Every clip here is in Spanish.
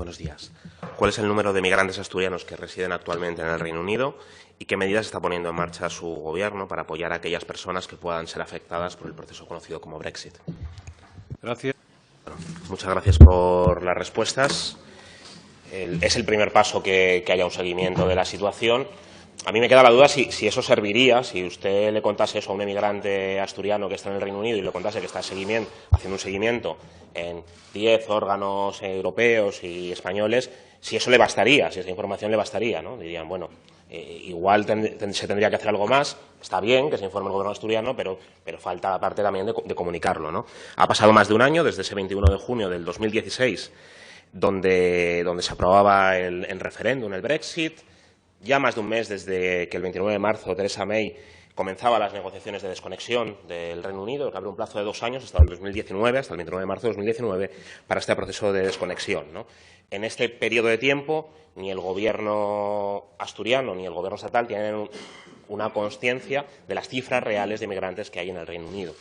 Buenos días. ¿Cuál es el número de migrantes asturianos que residen actualmente en el Reino Unido y qué medidas está poniendo en marcha su Gobierno para apoyar a aquellas personas que puedan ser afectadas por el proceso conocido como Brexit? Gracias. Muchas gracias por las respuestas. Es el primer paso que haya un seguimiento de la situación. A mí me queda la duda si eso serviría, si usted le contase eso a un emigrante asturiano que está en el Reino Unido y le contase que está haciendo un seguimiento en 10 órganos europeos y españoles, si eso le bastaría, si esa información le bastaría, ¿no? Dirían, bueno, igual se tendría que hacer algo más. Está bien que se informe el Gobierno asturiano, pero falta la parte también de comunicarlo, ¿no? Ha pasado más de un año, desde ese 21 de junio del 2016, donde se aprobaba en referéndum el Brexit. Ya más de un mes desde que el 29 de marzo Theresa May comenzaba las negociaciones de desconexión del Reino Unido, que abre un plazo de 2 años hasta el 2019, hasta el 29 de marzo de 2019, para este proceso de desconexión, ¿no? En este periodo de tiempo, ni el Gobierno asturiano ni el Gobierno estatal tienen una consciencia de las cifras reales de inmigrantes que hay en el Reino Unido.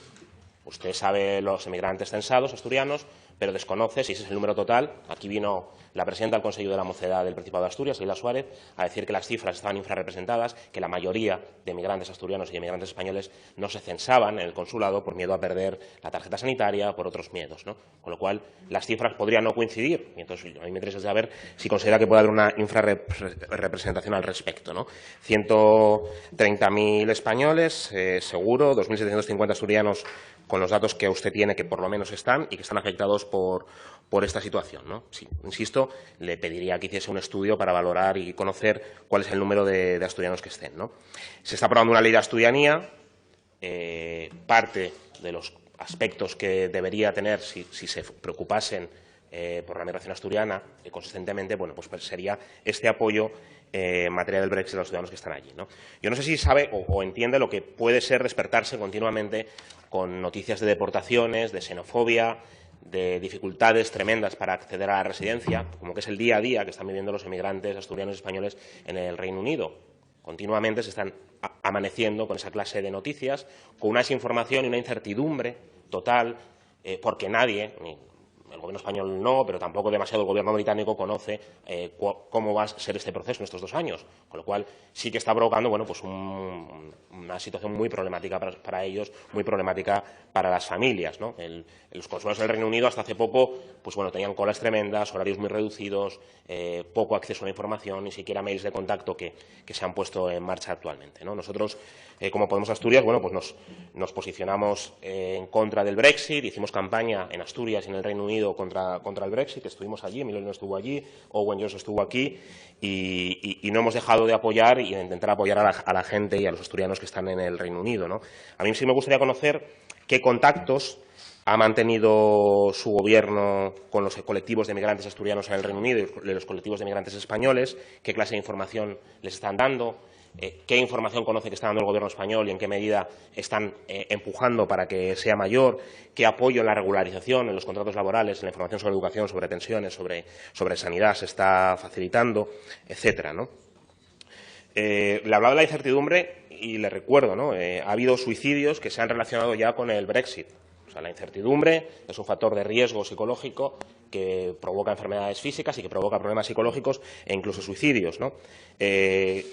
Usted sabe los emigrantes censados asturianos, pero desconoce si ese es el número total. Aquí vino la presidenta del Consejo de la Mocedad del Principado de Asturias, Aila Suárez, a decir que las cifras estaban infrarrepresentadas, que la mayoría de emigrantes asturianos y de emigrantes españoles no se censaban en el consulado por miedo a perder la tarjeta sanitaria, por otros miedos, ¿no? Con lo cual, las cifras podrían no coincidir. Y entonces, a mí me interesa saber si considera que puede haber una infrarrepresentación al respecto, ¿no? 130.000 españoles, seguro, 2.750 asturianos, con los datos que usted tiene, que por lo menos están y que están afectados por esta situación, ¿no? Sí, insisto, le pediría que hiciese un estudio para valorar y conocer cuál es el número de asturianos que estén, ¿no? Se está aprobando una ley de asturianía. Parte de los aspectos que debería tener si se preocupasen por la migración asturiana consistentemente, bueno, pues sería este apoyo en materia del Brexit a los ciudadanos que están allí, ¿no? Yo no sé si sabe o entiende lo que puede ser despertarse continuamente con noticias de deportaciones, de xenofobia, de dificultades tremendas para acceder a la residencia, como que es el día a día que están viviendo los emigrantes asturianos y españoles en el Reino Unido. Continuamente se están amaneciendo con esa clase de noticias, con una desinformación y una incertidumbre total, porque nadie, ni el Gobierno español no, pero tampoco demasiado el Gobierno británico conoce cómo va a ser este proceso en estos 2 años, con lo cual sí que está provocando, bueno, pues una situación muy problemática para ellos, muy problemática para las familias, ¿no? Los consulados del Reino Unido hasta hace poco, pues bueno, tenían colas tremendas, horarios muy reducidos, poco acceso a la información, ni siquiera mails de contacto que se han puesto en marcha actualmente, ¿no? Nosotros, como Podemos Asturias, bueno, pues nos posicionamos en contra del Brexit, hicimos campaña en Asturias y en el Reino Unido contra el Brexit, estuvimos allí, Emilio no estuvo allí, Owen Jones estuvo aquí y no hemos dejado de apoyar y de intentar apoyar a la gente y a los asturianos que están en el Reino Unido, ¿no? A mí sí me gustaría conocer qué contactos ha mantenido su Gobierno con los colectivos de migrantes asturianos en el Reino Unido y los colectivos de migrantes españoles, qué clase de información les están dando, qué información conoce que está dando el Gobierno español y en qué medida están empujando para que sea mayor, qué apoyo en la regularización, en los contratos laborales, en la información sobre educación, sobre pensiones, sobre sanidad se está facilitando, etcétera, ¿no? Le hablaba de la incertidumbre y le recuerdo, ¿no? Ha habido suicidios que se han relacionado ya con el Brexit. O sea, la incertidumbre es un factor de riesgo psicológico que provoca enfermedades físicas y que provoca problemas psicológicos e incluso suicidios, ¿no?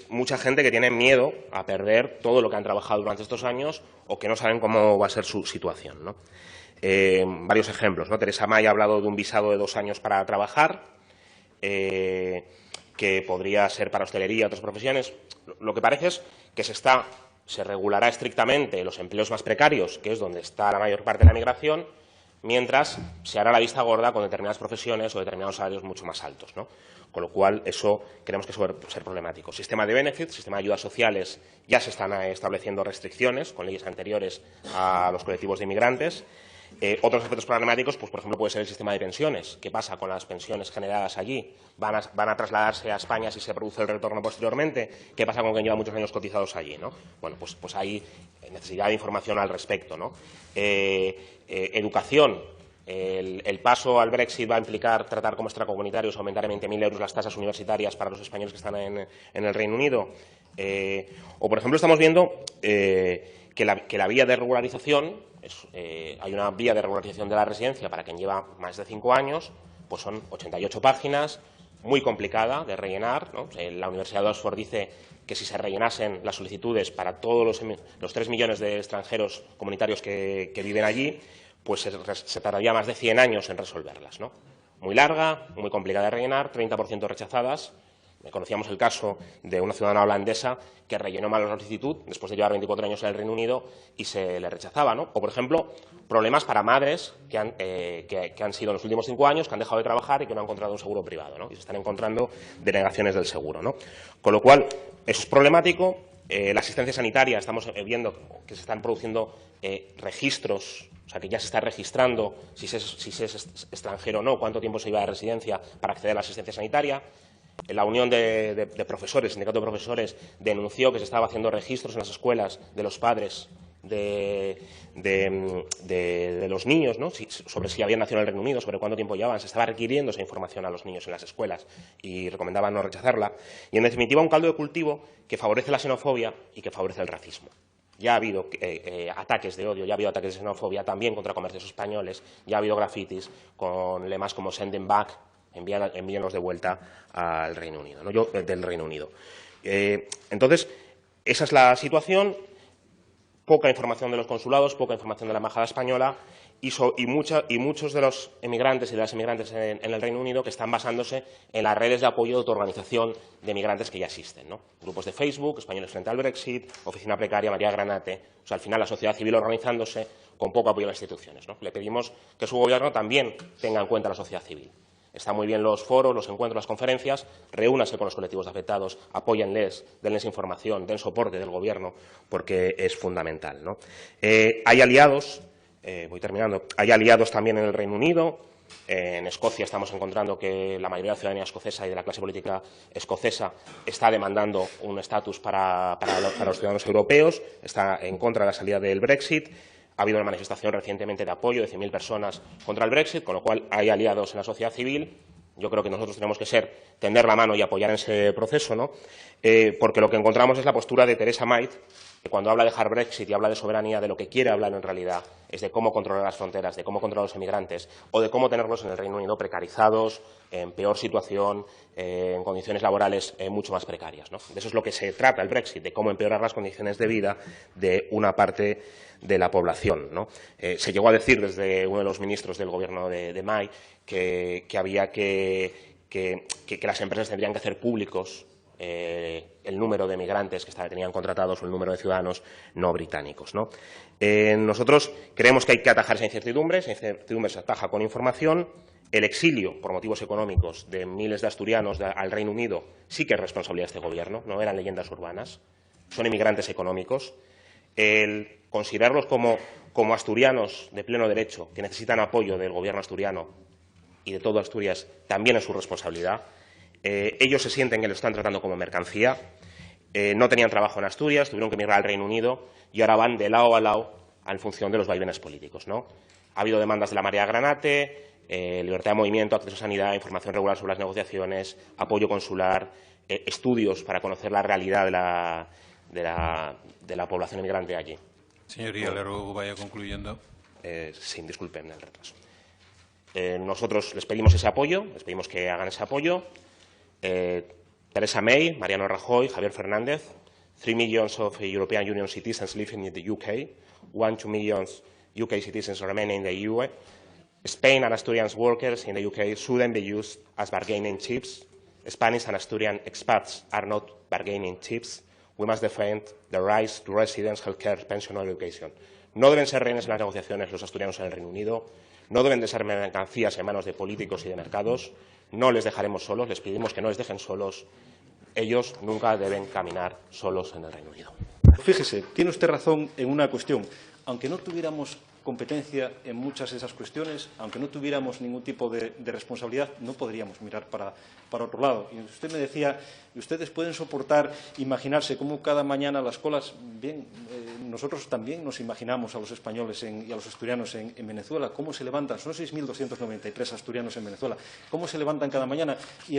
Mucha gente que tiene miedo a perder todo lo que han trabajado durante estos años o que no saben cómo va a ser su situación, ¿no? Varios ejemplos, ¿no? Theresa May ha hablado de un visado de 2 años para trabajar, que podría ser para hostelería y otras profesiones. Lo que parece es que se regulará estrictamente los empleos más precarios, que es donde está la mayor parte de la migración, mientras se hará la vista gorda con determinadas profesiones o determinados salarios mucho más altos, ¿no? Con lo cual, eso creemos que suele ser problemático. Sistema de benefits, sistema de ayudas sociales, ya se están estableciendo restricciones con leyes anteriores a los colectivos de inmigrantes. Otros aspectos problemáticos, pues, por ejemplo, puede ser el sistema de pensiones. ¿Qué pasa con las pensiones generadas allí? ¿Van a trasladarse a España si se produce el retorno posteriormente? ¿Qué pasa con quien lleva muchos años cotizados allí, ¿no? Bueno, pues hay necesidad de información al respecto, ¿no? Educación. El paso al Brexit va a implicar tratar como extracomunitarios, aumentar en 20.000 euros las tasas universitarias para los españoles que están en el Reino Unido. O, por ejemplo, estamos viendo que la vía de regularización, hay una vía de regularización de la residencia para quien lleva más de 5 años, pues son 88 páginas, muy complicada de rellenar, ¿no? La Universidad de Oxford dice que si se rellenasen las solicitudes para todos los 3 millones de extranjeros comunitarios que viven allí, pues se tardaría más de 100 años en resolverlas, ¿no? Muy larga, muy complicada de rellenar, 30% rechazadas. Conocíamos el caso de una ciudadana holandesa que rellenó mal la solicitud después de llevar 24 años en el Reino Unido y se le rechazaba, ¿no? O, por ejemplo, problemas para madres que han sido en los últimos 5 años, que han dejado de trabajar y que no han encontrado un seguro privado, ¿no? Y se están encontrando denegaciones del seguro, ¿no? Con lo cual, eso es problemático. La asistencia sanitaria, estamos viendo que se están produciendo registros, o sea, que ya se está registrando si se es extranjero o no, cuánto tiempo se lleva de residencia para acceder a la asistencia sanitaria. La Unión de Profesores, el Sindicato de Profesores, denunció que se estaba haciendo registros en las escuelas de los padres de los niños, ¿no? Sobre si habían nacido en el Reino Unido, sobre cuánto tiempo llevaban. Se estaba requiriendo esa información a los niños en las escuelas y recomendaban no rechazarla. Y, en definitiva, un caldo de cultivo que favorece la xenofobia y que favorece el racismo. Ya ha habido ataques de odio, ya ha habido ataques de xenofobia también contra comercios españoles, ya ha habido grafitis con lemas como "send them back", envíanos de vuelta al Reino Unido, ¿no? Del Reino Unido. Entonces, esa es la situación. Poca información de los consulados, poca información de la embajada española y muchos de los emigrantes y de las emigrantes en el Reino Unido que están basándose en las redes de apoyo de autoorganización de emigrantes que ya existen, ¿no? Grupos de Facebook, Españoles frente al Brexit, Oficina Precaria, María Granate. O sea, al final la sociedad civil organizándose con poco apoyo a las instituciones, ¿no? Le pedimos que su Gobierno también tenga en cuenta a la sociedad civil. Están muy bien los foros, los encuentros, las conferencias. Reúnase con los colectivos de afectados, apóyenles, denles información, den soporte del Gobierno, porque es fundamental, ¿no? Hay aliados, voy terminando, hay aliados también en el Reino Unido. En Escocia estamos encontrando que la mayoría de la ciudadanía escocesa y de la clase política escocesa está demandando un estatus para los ciudadanos europeos, está en contra de la salida del Brexit. Ha habido una manifestación recientemente de apoyo de 100.000 personas contra el Brexit, con lo cual hay aliados en la sociedad civil. Yo creo que nosotros tenemos que tender la mano y apoyar en ese proceso, ¿no? Porque lo que encontramos es la postura de Theresa May, que cuando habla de hard Brexit y habla de soberanía, de lo que quiere hablar en realidad es de cómo controlar las fronteras, de cómo controlar a los emigrantes o de cómo tenerlos en el Reino Unido precarizados, en peor situación, en condiciones laborales mucho más precarias, ¿no? De eso es lo que se trata el Brexit, de cómo empeorar las condiciones de vida de una parte de la población, ¿no? Se llegó a decir desde uno de los ministros del Gobierno de May que había que las empresas tendrían que hacer públicos el número de migrantes que tenían contratados o el número de ciudadanos no británicos, ¿no? Nosotros creemos que hay que atajar esa incertidumbre se ataja con información. El exilio por motivos económicos de miles de asturianos al Reino Unido sí que es responsabilidad de este Gobierno, no eran leyendas urbanas, son inmigrantes económicos. El considerarlos como asturianos de pleno derecho que necesitan apoyo del Gobierno asturiano y de todo Asturias también es su responsabilidad. Ellos se sienten que lo están tratando como mercancía. No tenían trabajo en Asturias, tuvieron que emigrar al Reino Unido y ahora van de lado a lado en función de los vaivenes políticos, ¿no? Ha habido demandas de la María Granate, libertad de movimiento, acceso a sanidad, información regular sobre las negociaciones, apoyo consular, estudios para conocer la realidad de la población inmigrante allí. Señoría, le ruego vaya concluyendo. Sí, disculpen el retraso. Nosotros les pedimos ese apoyo, les pedimos que hagan ese apoyo. Theresa May, Mariano Rajoy, Javier Fernández, 3 million of European Union citizens living in the UK, 2 million UK citizens remaining in the EU. Spain and Asturian workers in the UK shouldn't be used as bargaining chips. Spanish and Asturian expats are not bargaining chips. We must defend the rights to residence, healthcare, pension or education. No deben ser rehenes en las negociaciones los asturianos en el Reino Unido. No deben de ser mercancías en manos de políticos y de mercados. No les dejaremos solos, les pedimos que no les dejen solos. Ellos nunca deben caminar solos en el Reino Unido. Fíjese, tiene usted razón en una cuestión. Aunque no tuviéramos competencia en muchas de esas cuestiones, aunque no tuviéramos ningún tipo de responsabilidad, no podríamos mirar para otro lado. Y usted me decía, ustedes pueden soportar, imaginarse cómo cada mañana las colas, bien, nosotros también nos imaginamos a los españoles y a los asturianos en Venezuela, cómo se levantan, son 6.293 asturianos en Venezuela, cómo se levantan cada mañana. Y